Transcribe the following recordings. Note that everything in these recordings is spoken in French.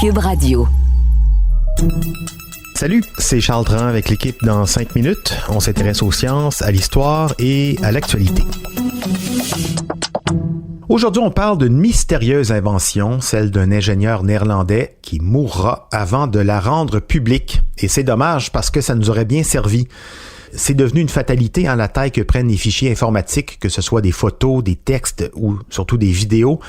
Cube Radio. Salut, c'est Charles Dran avec l'équipe dans 5 minutes. On s'intéresse aux sciences, à l'histoire et à l'actualité. Aujourd'hui, on parle d'une mystérieuse invention, celle d'un ingénieur néerlandais qui mourra avant de la rendre publique. Et c'est dommage parce que ça nous aurait bien servi. C'est devenu une fatalité, la taille que prennent les fichiers informatiques, que ce soit des photos, des textes ou surtout des vidéos.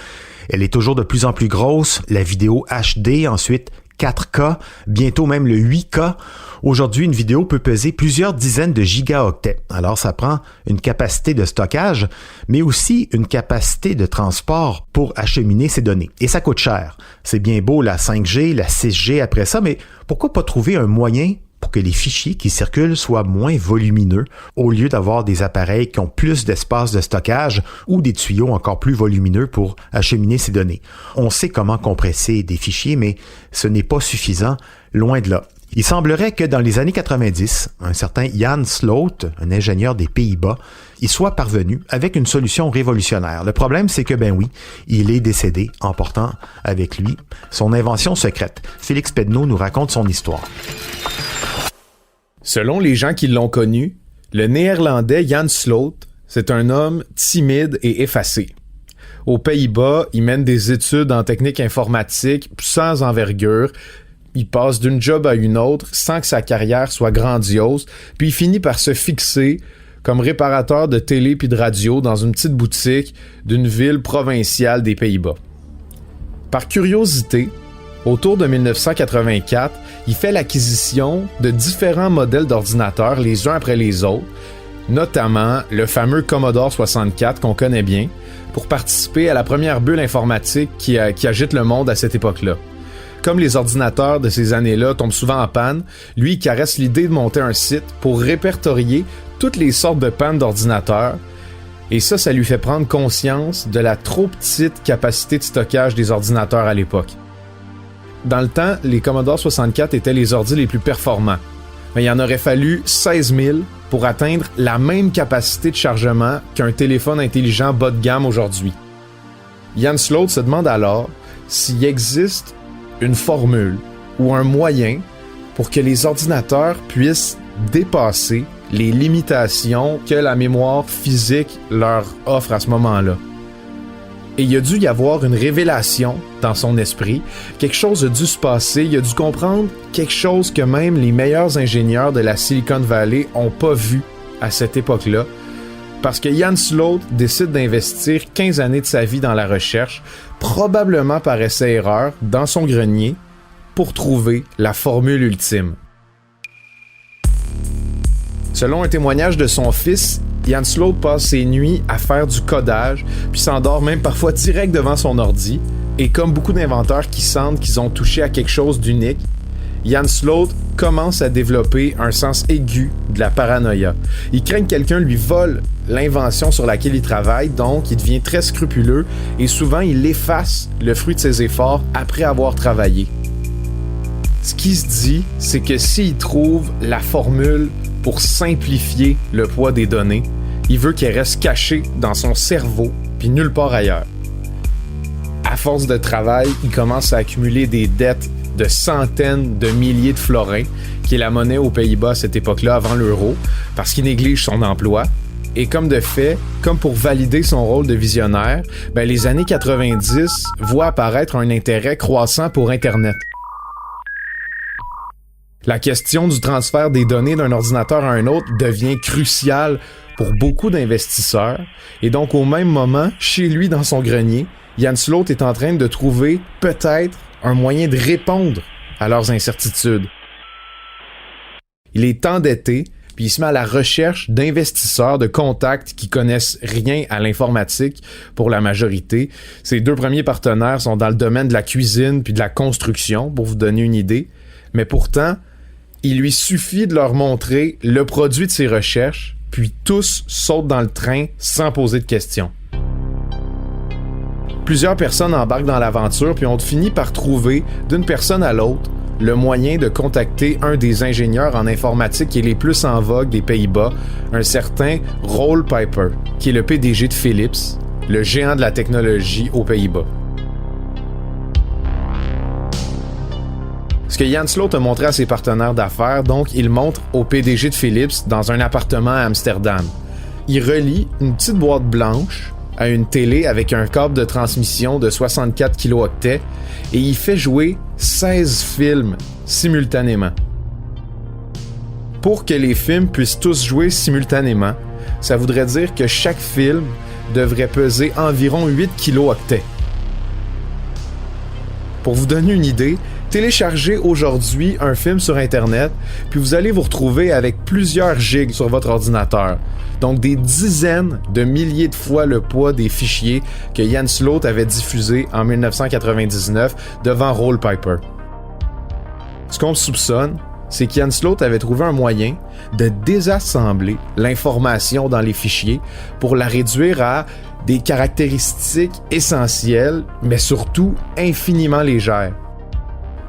Elle est toujours de plus en plus grosse. La vidéo HD, ensuite 4K, bientôt même le 8K. Aujourd'hui, une vidéo peut peser plusieurs dizaines de gigaoctets. Alors, ça prend une capacité de stockage, mais aussi une capacité de transport pour acheminer ces données. Et ça coûte cher. C'est bien beau la 5G, la 6G après ça, mais pourquoi pas trouver un moyen pour que les fichiers qui circulent soient moins volumineux au lieu d'avoir des appareils qui ont plus d'espace de stockage ou des tuyaux encore plus volumineux pour acheminer ces données. On sait comment compresser des fichiers, mais ce n'est pas suffisant, loin de là. Il semblerait que dans les années 90, un certain Jan Sloot, un ingénieur des Pays-Bas, y soit parvenu avec une solution révolutionnaire. Le problème, c'est que, il est décédé, emportant avec lui son invention secrète. Félix Pedneau nous raconte son histoire. Selon les gens qui l'ont connu, le néerlandais Jan Sloot, c'est un homme timide et effacé. Aux Pays-Bas, il mène des études en technique informatique sans envergure. Il passe d'une job à une autre sans que sa carrière soit grandiose, puis il finit par se fixer comme réparateur de télé puis de radio dans une petite boutique d'une ville provinciale des Pays-Bas. Par curiosité, autour de 1984, il fait l'acquisition de différents modèles d'ordinateurs les uns après les autres, notamment le fameux Commodore 64 qu'on connaît bien, pour participer à la première bulle informatique qui agite le monde à cette époque-là. Comme les ordinateurs de ces années-là tombent souvent en panne, lui il caresse l'idée de monter un site pour répertorier toutes les sortes de pannes d'ordinateurs, et ça lui fait prendre conscience de la trop petite capacité de stockage des ordinateurs à l'époque. Dans le temps, les Commodore 64 étaient les ordi les plus performants. Mais il en aurait fallu 16 000 pour atteindre la même capacité de chargement qu'un téléphone intelligent bas de gamme aujourd'hui. Jan Sloot se demande alors s'il existe une formule ou un moyen pour que les ordinateurs puissent dépasser les limitations que la mémoire physique leur offre à ce moment-là. Et il a dû y avoir une révélation dans son esprit. Quelque chose a dû se passer. Il a dû comprendre quelque chose que même les meilleurs ingénieurs de la Silicon Valley n'ont pas vu à cette époque-là. Parce que Jan Sloot décide d'investir 15 années de sa vie dans la recherche, probablement par essai-erreur, dans son grenier, pour trouver la formule ultime. Selon un témoignage de son fils, Jan Sloot passe ses nuits à faire du codage, puis s'endort même parfois direct devant son ordi. Et comme beaucoup d'inventeurs qui sentent qu'ils ont touché à quelque chose d'unique, Jan Sloot commence à développer un sens aigu de la paranoïa. Il craint que quelqu'un lui vole l'invention sur laquelle il travaille, donc il devient très scrupuleux et souvent il efface le fruit de ses efforts après avoir travaillé. Ce qui se dit, c'est que s'il trouve la formule pour simplifier le poids des données, il veut qu'elle reste cachée dans son cerveau puis nulle part ailleurs. À force de travail, il commence à accumuler des dettes de centaines de milliers de florins, qui est la monnaie aux Pays-Bas à cette époque-là avant l'euro, parce qu'il néglige son emploi. Et comme de fait, comme pour valider son rôle de visionnaire, les années 90 voient apparaître un intérêt croissant pour Internet. La question du transfert des données d'un ordinateur à un autre devient cruciale pour beaucoup d'investisseurs. Et donc, au même moment, chez lui, dans son grenier, Jan Sloot est en train de trouver peut-être un moyen de répondre à leurs incertitudes. Il est endetté, puis il se met à la recherche d'investisseurs, de contacts qui connaissent rien à l'informatique pour la majorité. Ses deux premiers partenaires sont dans le domaine de la cuisine puis de la construction, pour vous donner une idée. Mais pourtant, il lui suffit de leur montrer le produit de ses recherches, puis tous sautent dans le train sans poser de questions. Plusieurs personnes embarquent dans l'aventure, puis on finit par trouver, d'une personne à l'autre, le moyen de contacter un des ingénieurs en informatique qui est les plus en vogue des Pays-Bas, un certain Roel Piper, qui est le PDG de Philips, le géant de la technologie aux Pays-Bas. Ce que Jan Sloot a montré à ses partenaires d'affaires, donc, il montre au PDG de Philips dans un appartement à Amsterdam. Il relie une petite boîte blanche à une télé avec un câble de transmission de 64 kilooctets et il fait jouer 16 films simultanément. Pour que les films puissent tous jouer simultanément, ça voudrait dire que chaque film devrait peser environ 8 kilooctets. Pour vous donner une idée, téléchargez aujourd'hui un film sur Internet, puis vous allez vous retrouver avec plusieurs gigs sur votre ordinateur. Donc des dizaines de milliers de fois le poids des fichiers que Jan Sloot avait diffusés en 1999 devant Roll Piper. Ce qu'on soupçonne, c'est que Jan Sloot avait trouvé un moyen de désassembler l'information dans les fichiers pour la réduire à des caractéristiques essentielles, mais surtout infiniment légères.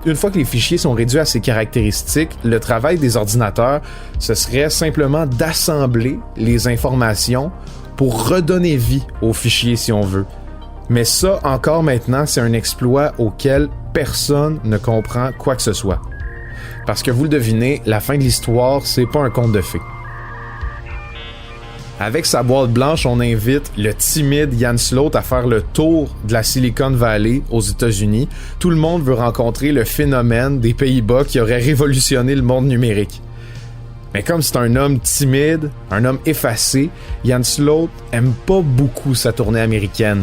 Une fois que les fichiers sont réduits à ces caractéristiques, le travail des ordinateurs, ce serait simplement d'assembler les informations pour redonner vie aux fichiers si on veut. Mais ça, encore maintenant, c'est un exploit auquel personne ne comprend quoi que ce soit. Parce que vous le devinez, la fin de l'histoire, c'est pas un conte de fées. Avec sa boîte blanche, on invite le timide Jan Sloot à faire le tour de la Silicon Valley aux États-Unis. Tout le monde veut rencontrer le phénomène des Pays-Bas qui aurait révolutionné le monde numérique. Mais comme c'est un homme timide, un homme effacé, Jan Sloot aime pas beaucoup sa tournée américaine.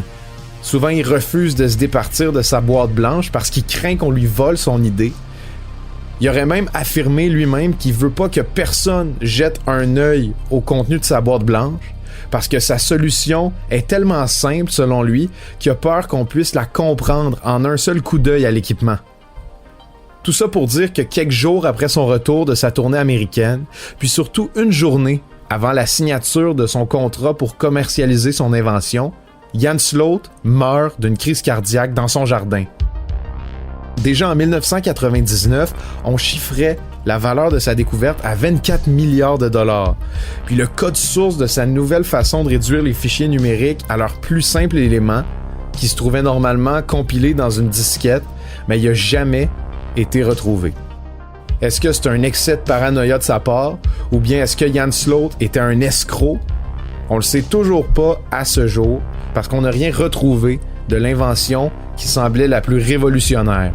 Souvent, il refuse de se départir de sa boîte blanche parce qu'il craint qu'on lui vole son idée. Il aurait même affirmé lui-même qu'il veut pas que personne jette un œil au contenu de sa boîte blanche parce que sa solution est tellement simple selon lui qu'il a peur qu'on puisse la comprendre en un seul coup d'œil à l'équipement. Tout ça pour dire que quelques jours après son retour de sa tournée américaine, puis surtout une journée avant la signature de son contrat pour commercialiser son invention, Jan Sloot meurt d'une crise cardiaque dans son jardin. Déjà en 1999, on chiffrait la valeur de sa découverte à 24 milliards de dollars. Puis le code source de sa nouvelle façon de réduire les fichiers numériques à leur plus simple élément, qui se trouvait normalement compilé dans une disquette, mais il n'a jamais été retrouvé. Est-ce que c'est un excès de paranoïa de sa part, ou bien est-ce que Jan Sloot était un escroc? On le sait toujours pas à ce jour, parce qu'on n'a rien retrouvé de l'invention qui semblait la plus révolutionnaire.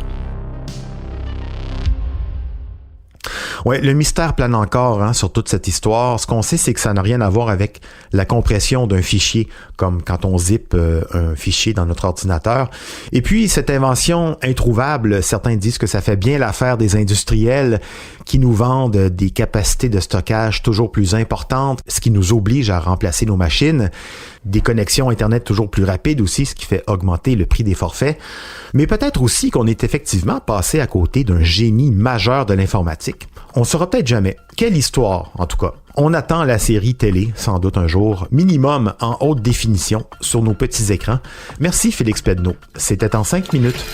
Ouais, le mystère plane encore sur toute cette histoire. Ce qu'on sait, c'est que ça n'a rien à voir avec la compression d'un fichier, comme quand on zip un fichier dans notre ordinateur. Et puis, cette invention introuvable, certains disent que ça fait bien l'affaire des industriels qui nous vendent des capacités de stockage toujours plus importantes, ce qui nous oblige à remplacer nos machines, des connexions Internet toujours plus rapides aussi, ce qui fait augmenter le prix des forfaits. Mais peut-être aussi qu'on est effectivement passé à côté d'un génie majeur de l'informatique. On saura peut-être jamais. Quelle histoire, en tout cas. On attend la série télé, sans doute un jour, minimum en haute définition, sur nos petits écrans. Merci Félix Pedneau. C'était en 5 minutes.